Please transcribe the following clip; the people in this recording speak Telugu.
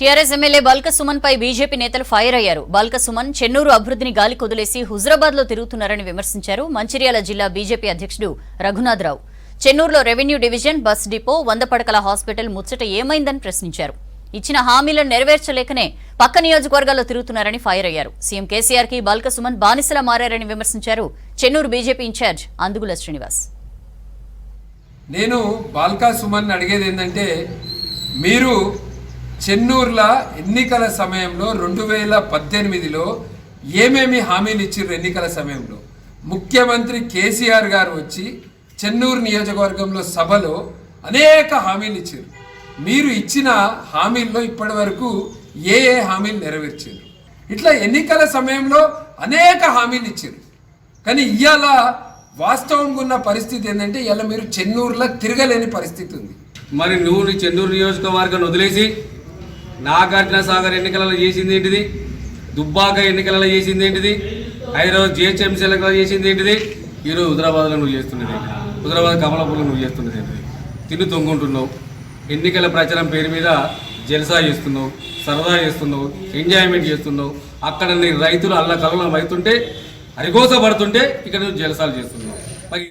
టీఆర్ఎస్ ఎమ్మెల్యే బాల్క సుమన్ పై బీజేపీ నేతలు ఫైర్ అయ్యారు. బాల్క సుమన్ చెన్నూరు అభివృద్ధిని గాలి కొదిలేసి హుజరాబాద్ లో తిరుగుతున్నారని విమర్శించారు. మంచిర్యాల జిల్లా బీజేపీ అధ్యక్షుడు రఘునాథరావు చెన్నూరులో రెవెన్యూ డివిజన్, బస్ డిపో, 100 పడకల హాస్పిటల్ ముచ్చట ఏమైందని ప్రశ్నించారు. ఇచ్చిన హామీలను నెరవేర్చలేకనే పక్క నియోజకవర్గాల్లో తిరుగుతున్నారని ఫైర్ అయ్యారు. సీఎం కేసీఆర్ కి బాల్క సుమన్ బానిసలా మారారని విమర్శించారు చెన్నూరు బీజేపీ ఇన్ఛార్జ్ అందుగుల శ్రీనివాస్. నేను బాల్కా సుమన్ అడిగేది ఏంటంటే, మీరు చెన్నూరులో ఎన్నికల సమయంలో 2018లో ఏమేమి హామీలు ఇచ్చారు? ఎన్నికల సమయంలో ముఖ్యమంత్రి కేసీఆర్ గారు వచ్చి చెన్నూరు నియోజకవర్గంలో సభలో అనేక హామీలు ఇచ్చారు. మీరు ఇచ్చిన హామీల్లో ఇప్పటి వరకు ఏ హామీలు నెరవేర్చారు? ఇట్లా ఎన్నికల సమయంలో అనేక హామీలు ఇచ్చారు. కానీ ఇవాళ వాస్తవంగా ఉన్న పరిస్థితి ఏంటంటే, ఇవాళ మీరు చెన్నూరులో తిరగలేని పరిస్థితి ఉంది. మరి నువ్వు నీ చెన్నూరు నియోజకవర్గాన్ని వదిలేసి నాగార్జున సాగర్ ఎన్నికలలో చేసింది ఏంటిది? దుబ్బాక ఎన్నికలలో చేసింది ఏంటిది? హైదరాబాద్ జిహెచ్ఎంసీ ఎన్నికలలో చేసింది ఏంటిది? ఈరోజు హుజరాబాద్లో నువ్వు చేస్తున్నది ఏంటిది? హుజరాబాద్ కమలాపూర్లో నువ్వు చేస్తున్నది ఏంటిది? తిండి తొంగుంటున్నావు, ఎన్నికల ప్రచారం పేరు మీద జల్సా చేస్తున్నావు, సరదా చేస్తున్నావు, ఎంజాయ్మెంట్ చేస్తున్నావు. అక్కడ నీ రైతులు అల్లకల్లం అవుతుంటే, అరిగోస పడుతుంటే ఇక్కడ నువ్వు జలసాలు చేస్తున్నావు. మరి